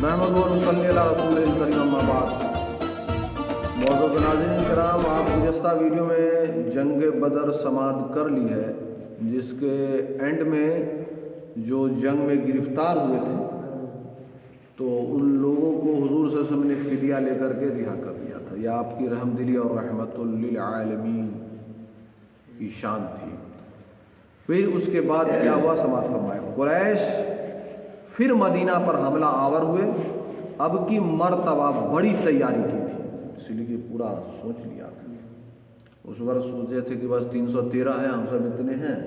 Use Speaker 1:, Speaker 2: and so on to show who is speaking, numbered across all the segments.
Speaker 1: नाज़रीन-ए-किराम, आप गुज़श्ता वीडियो में जंग बदर समाप्त कर ली है, जिसके एंड में जो जंग में गिरफ्तार हुए थे तो उन लोगों को हुजूर सल्लल्लाहु अलैहि वसल्लम ने फिदिया लेकर के रिहा कर दिया था। यह आपकी रहमदिली और रहमतुल लिल आलमीन की शान थी। फिर उसके बाद क्या हुआ समाप्त फरमाया। कुरैश फिर मदीना पर हमला आवर हुए। अब की मर्तबा बड़ी तैयारी की थी, इसलिए कि पूरा सोच लिया था। उस वर्ष सोचे थे कि बस 313 है, हम सब इतने हैं,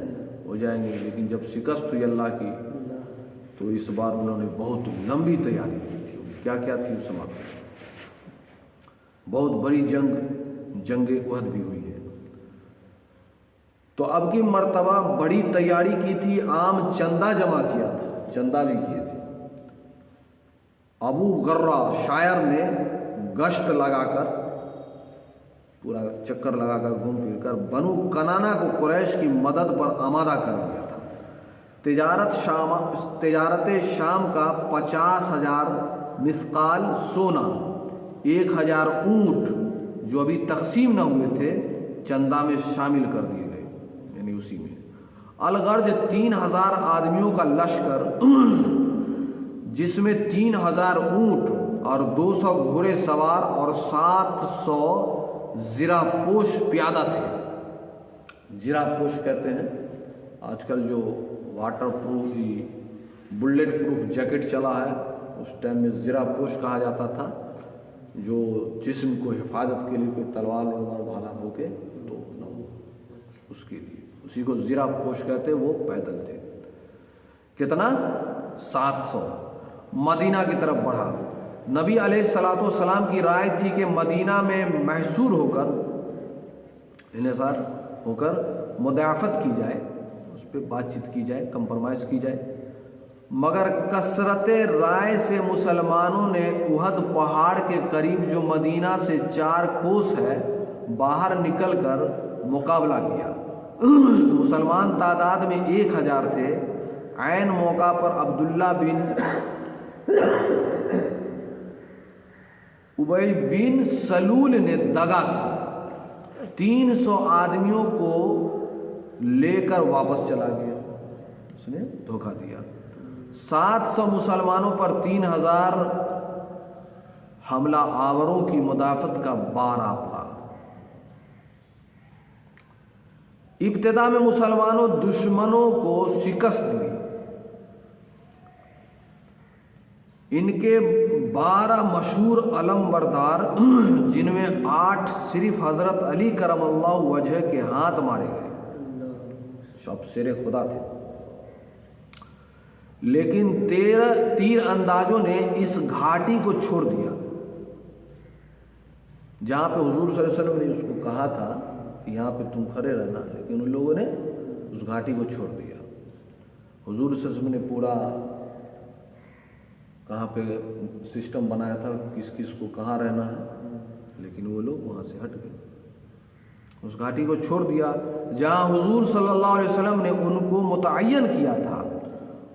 Speaker 1: हो जाएंगे। लेकिन जब शिकस्त हुई अल्लाह की तो इस बार उन्होंने बहुत लंबी तैयारी की थी। क्या क्या थी उस समाप्त, बहुत बड़ी जंग उहद भी हुई है। तो अब की मर्तबा बड़ी तैयारी की थी, आम चंदा जमा किया था, चंदा भी किए थे। अबू गर्रा शायर ने गश्त लगाकर, पूरा चक्कर लगाकर घूम फिर कर बनु कनाना को कुरैश की मदद पर आमादा कर दिया था। तिजारत शाम का 50,000 मिस्काल सोना, 1,000 ऊंट जो अभी तकसीम न हुए थे चंदा में शामिल कर दिए गए, यानी उसी में। अलगर्ज 3,000 आदमियों का लश्कर, जिसमें 3,000 ऊंट और 200 घोड़े सवार और 700 ज़िरापोश प्यादा थे। ज़िरापोश कहते हैं आजकल जो water proof, bullet proof jacket चला है, उस टाइम में ज़िरापोश कहा जाता था, जो जिस्म को हिफाजत के लिए कोई तलवार भाला होके तो न हो, उसके लिए उसी को ज़िरापोश कहते। वो पैदल थे। कितना? 700। मदीना की तरफ बढ़ा। नबी अलैहिस्सलाम की राय थी कि मदीना में महसूर होकर, इन्हिसार होकर मुदाफ़त की जाए, उस पर बातचीत की जाए, कंप्रोमाइज़ की जाए। मगर कसरत राय से मुसलमानों ने उहद पहाड़ के करीब, जो मदीना से 4 कोस है, बाहर निकलकर मुकाबला किया। मुसलमान तादाद में 1,000 थे। ऐन मौका पर अब्दुल्ला बिन उबई बिन सलूल ने दगा की, 300 आदमियों को लेकर वापस चला गया। उसने धोखा दिया। 700 मुसलमानों पर 3,000 हमला आवरों की मुदाफत का बार आ पड़ा। इब्तिदा में मुसलमानों दुश्मनों को शिकस्त दी। इनके 12 मशहूर अलमबरदार, जिनमें 8 सिर्फ हजरत अली करमल्लाहु वजह के हाथ मारे गए, सब शेरे खुदा थे। लेकिन 13 तीर अंदाजों ने इस घाटी को छोड़ दिया जहां पे हुजूर सल्लल्लाहु अलैहि वसल्लम ने उसको कहा था यहाँ पे तुम खड़े रहना, लेकिन उन लोगों ने उस घाटी को छोड़ दिया। हुजूर सल्लल्लाहु अलैहि वसल्लम ने पूरा कहाँ पे सिस्टम बनाया था, किस किस को कहाँ रहना है, लेकिन वो लोग वहाँ से हट गए, उस घाटी को छोड़ दिया जहाँ हुजूर सल्लल्लाहु अलैहि वसल्लम ने उनको मुतअय्यन किया था।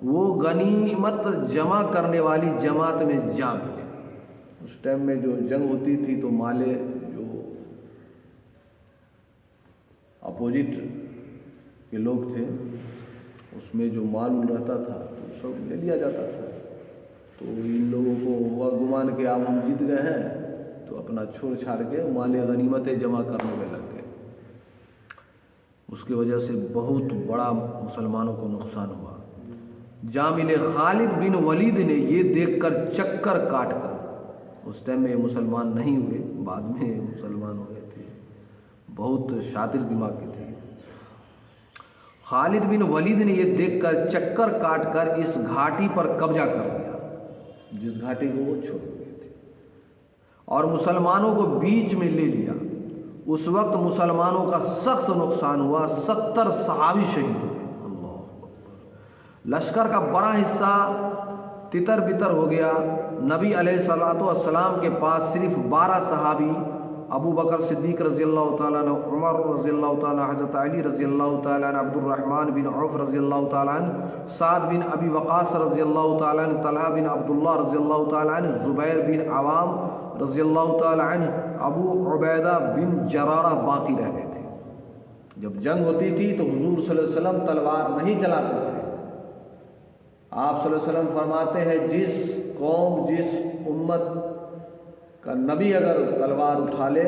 Speaker 1: वो गनीमत जमा करने वाली जमात में जा मिले। उस टाइम में जो जंग होती थी तो माले जो अपोजिट के लोग थे, उसमें जो माल रहता था तो सब ले लिया जाता था। तो इन लोगों को हुआ गुमान के अब हम जीत गए हैं, तो अपना छोड़ छाड़ के माले गनीमतें जमा करने में लग गए। उसकी वजह से बहुत बड़ा मुसलमानों को नुकसान हुआ। जामिल खालिद बिन वलीद ने ये देखकर चक्कर काट कर, उस टाइम में मुसलमान नहीं हुए, बाद में मुसलमान हो गए थे, बहुत शातिर दिमाग के थे। खालिद बिन वलीद ने ये देखकर चक्कर काट कर इस घाटी पर कब्जा कर लिया, जिस घाटी को वो छोड़ गए थे, और मुसलमानों को बीच में ले लिया। उस वक्त मुसलमानों का सख्त नुकसान हुआ। 70 सहाबी शहीद हुए। अल्लाह अकबर। लश्कर का बड़ा हिस्सा तितर बितर हो गया। नबी अलैहिस्सलाम के पास सिर्फ 12 सहाबी अबू बकर सिद्दीक रज़ियल्लाहु ताला अन्हु, उमर रज़ियल्लाहु ताला, हज़रत अली रज़ियल्लाहु ताला अन्हु, अब्दुर्रहमान बिन औफ रज़ियल्लाहु ताला अन्हु, साद बिन अबी वक़ास रज़ियल्लाहु ताला अन्हु, तलहा बिन अब्दुल्लाह रज़ियल्लाहु ताला अन्हु, ज़ुबैर बिन अवाम रज़ियल्लाहु ताला अन्हु, अबू उबैदा बिन जरारा बाकी रह गए थे। जब जंग होती थी तो हुजूर सल्लल्लाहु अलैहि वसल्लम तलवार नहीं चलाते थे। आप सल्लल्लाहु अलैहि वसल्लम फरमाते हैं, जिस कौम जिस उम्मत का नबी अगर तलवार उठा ले,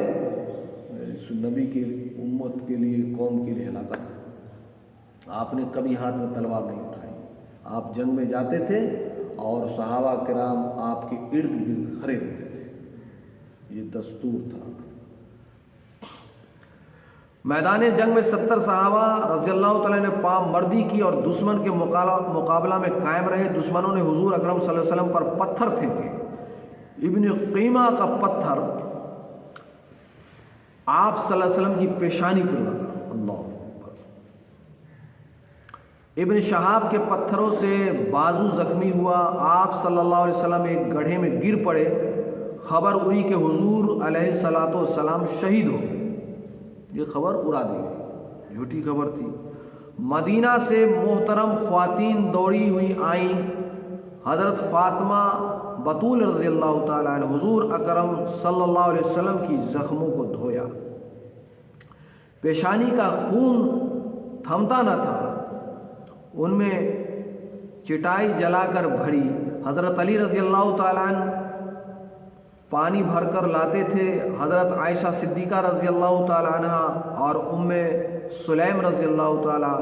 Speaker 1: इस नबी की उम्मत के लिए, कौम के लिए हलाकत। आपने कभी हाथ में तलवार नहीं उठाई। आप जंग में जाते थे और सहाबा किराम आपके इर्द गिर्द खड़े रहते थे, ये दस्तूर था। मैदान जंग में 70 सहाबा रज़ियल्लाहु तआला ने पामर्दी की और दुश्मन के मुकाबला में कायम रहे। दुश्मनों ने हुजूर अकरम सल्लल्लाहु अलैहि वसल्लम पर पत्थर फेंके। इब्न क़ीमा का पत्थर आप सल्लल्लाहु अलैहि वसल्लम की पेशानी पर लगा। अल्लाह। इब्न शहाब के पत्थरों से बाजू जख्मी हुआ। आप सल्लल्लाहु अलैहि वसल्लम एक गड्ढे में गिर पड़े। खबर उड़ी कि हुजूर अलैहिस्सलातु वस्सलाम शहीद हो गए। ये खबर उड़ा दी गई, झूठी खबर थी। मदीना से मोहतरम ख्वातीन दौड़ी हुई आई। हज़रत फ़ातिमा बतूल रज़ियल्लाहु ताला अन्हा हुजूर अकरम सल्लल्लाहु अलैहि वसल्लम की ज़ख्मों को धोया। पेशानी का खून थमता न था। उनमें चिटाई जलाकर भरी। हज़रत अली रज़ियल्लाहु ताला अन्हु पानी भरकर लाते थे। हज़रत आयशा सिद्दीक़ा रज़ियल्लाहु ताला अन्हा और उम्मे सुलैम रज़ियल्लाहु ताला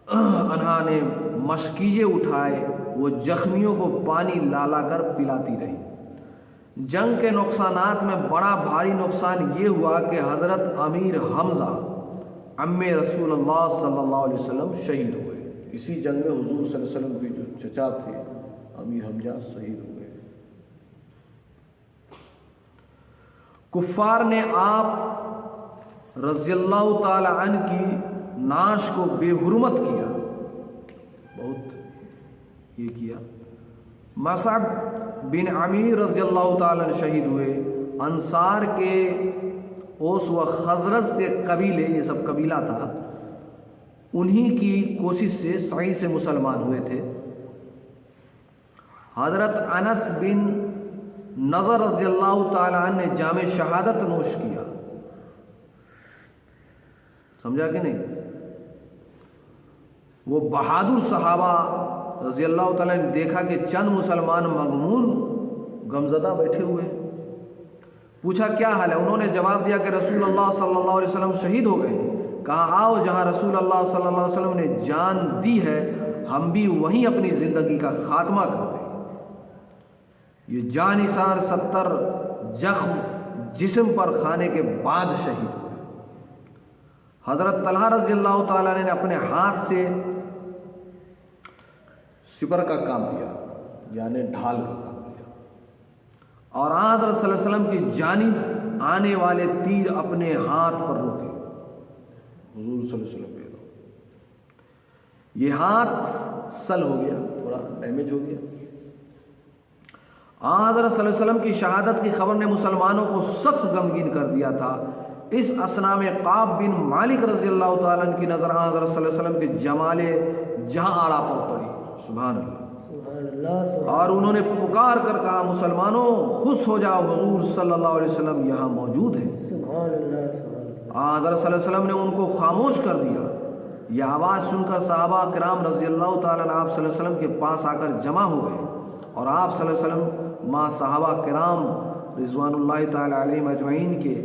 Speaker 1: अन्हा ने मशकीज़े उठाए। वो जख्मियों को पानी ला कर पिलाती रही। जंग के नुकसानात में बड़ा भारी नुकसान ये हुआ कि हज़रत अमीर हमज़ा अम्मे रसूलुल्लाह सल्लल्लाहु अलैहि वसल्लम शहीद हुए। इसी जंग में हुजूर सल्लल्लाहु अलैहि वसल्लम के जो चचा थे अमीर हमज़ा शहीद हो गए। कुफ़ार ने आप रज़ियल्लाहु ताला अन्हु की नाश को बेहुरमत किया, बहुत ये किया। मसअब बिन अमीर रज़ियल्लाहु ताला अन्हु शहीद हुए। अंसार के ओस व खज़रज के कबीले, ये सब कबीला था, उन्हीं की कोशिश से सही से मुसलमान हुए थे। हज़रत अनस बिन नज़र रज़ियल्लाहु ताला अन्हु ने जामे शहादत नोश किया। समझा कि नहीं? वो बहादुर सहाबा रज़ियल्लाहु ताला ने देखा कि चंद मुसलमान मगमून गमज़दा बैठे हुए। पूछा क्या हाल है? उन्होंने जवाब दिया कि रसूलुल्लाह सल्लल्लाहु अलैहि वसल्लम शहीद हो गए। कहा आओ, जहां रसूलुल्लाह सल्लल्लाहु अलैहि वसल्लम ने जान दी है, हम भी वहीं अपनी ज़िंदगी का खात्मा करते हैं। ये जानिसार 70 जख्म जिस्म पर खाने के बाद शहीद हुए। हज़रत तलहा रज़ियल्लाहु ताला ने अपने हाथ से सिपर का काम किया, यानी ढाल का काम किया, और हज़रत सल्लल्लाहु अलैहि वसल्लम की जानिब आने वाले तीर अपने हाथ पर रोके। हुजूर सल्लल्लाहु अलैहि वसल्लम ये हाथ सल हो गया, थोड़ा डैमेज हो गया। हज़रत सल्लल्लाहु अलैहि वसल्लम की शहादत की खबर ने मुसलमानों को सख्त गमगीन कर दिया था। इस असना में काब बिन मालिक रज़ियल्लाहु ताला अन्हु की नज़र हज़रत सल्लल्लाहु अलैहि वसल्लम के जमाले जहां आरा पर पड़ी। सुभान अल्लाह। और उन्होंने पुकार कर कहा, मुसलमानों खुश हो जाओ, हुजूर सल्लल्लाहु अलैहि वसल्लम यहाँ मौजूद हैं। हज़रत सल्लल्लाहु अलैहि वसल्लम ने उनको खामोश कर दिया। यह आवाज़ सुनकर सहाबा किराम रज़ियल्लाहु ताला अन्हु आप सल्लल्लाहु अलैहि वसल्लम के पास आकर जमा हो गए, और आप सल्लल्लाहु अलैहि वसल्लम माँ सहाबा किराम रिज़वानुल्लाहि ताला अलैहिम अजमईन के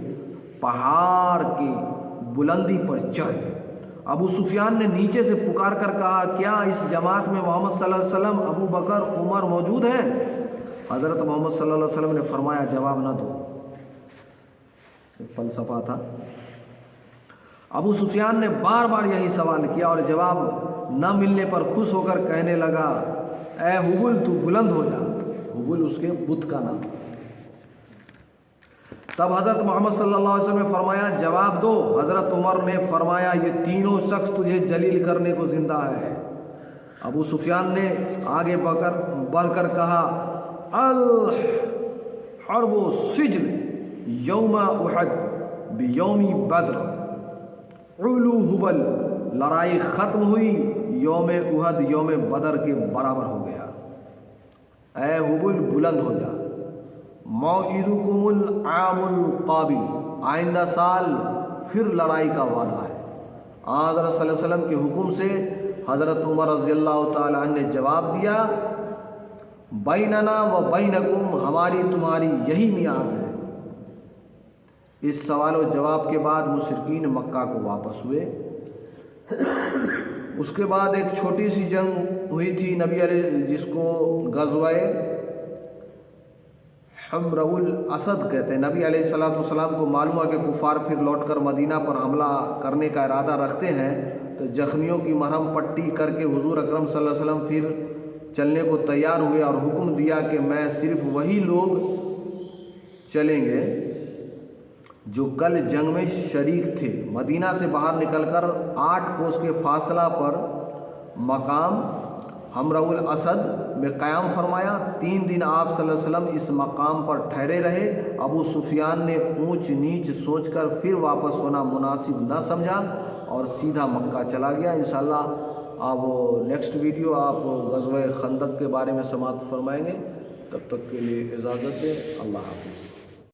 Speaker 1: पहाड़ की बुलंदी पर चढ़ गए। अबू सुफियान ने नीचे से पुकार कर कहा, क्या इस जमात में मोहम्मद सल्लल्लाहु अलैहि वसल्लम, अबू बकर, उमर मौजूद हैं? हज़रत मोहम्मद सल्लल्लाहु अलैहि वसल्लम ने फरमाया, जवाब न दो। फ़लसफ़ा था। अबू सुफियान ने बार बार यही सवाल किया और जवाब न मिलने पर खुश होकर कहने लगा, ए हुबुल, तू बुलंद हो जा। हुबुल उसके बुत का नाम। तब हज़रत मोहम्मद सल्लल्लाहु अलैहि वसल्लम ने फरमाया, जवाब दो। हज़रत उमर ने फरमाया, ये तीनों शख्स तुझे जलील करने को जिंदा है। अबू सुफियान ने आगे बढ़कर कहा, अल हर्बो सिज्न, यौम उहद बियौमी बद्र, उलू हुबल, लड़ाई ख़त्म हुई यौम उहद यौम बदर के बराबर हो गया। ऐ हुबुल बुलंद हो जा। मौइदुकुमुल आमुल काबिल, आइंदा साल फिर लड़ाई का वादा है। हज़रत सल्लल्लाहु अलैहि वसल्लम के हुक्म से हज़रत उमर रज़ियल्लाहु ताला अन्हु ने जवाब दिया, बैनना व बैनकुम, हमारी तुम्हारी यही मियाद है। इस सवाल व जवाब के बाद मुशरिकीन मक्का को वापस हुए। उसके बाद एक छोटी सी जंग हुई थी नबी जिसको गज़वाए हमरउल असद कहते हैं। नबी अलैहिस्सलाम को मालूम है कि कुफार फिर लौटकर मदीना पर हमला करने का इरादा रखते हैं, तो जख्मियों की मरहम पट्टी करके हुजूर अकरम सल्लल्लाहु अलैहि वसल्लम फिर चलने को तैयार हुए और हुक्म दिया कि मैं सिर्फ वही लोग चलेंगे जो कल जंग में शरीक थे। मदीना से बाहर निकलकर 8 कोस के फासला पर मकाम हमरउल असद में क़याम फरमाया। 3 दिन आप सल्लल्लाहु अलैहि वसल्लम इस मकाम पर ठहरे रहे। अबू सुफियान ने ऊंच नीच सोचकर फिर वापस होना मुनासिब न समझा और सीधा मक्का चला गया। इंशाअल्लाह अब नेक्स्ट वीडियो आप ग़ज़वा खंदक के बारे में समाप्त फरमाएंगे। तब तक के लिए इजाज़त दें। अल्लाह हाफ़िज़।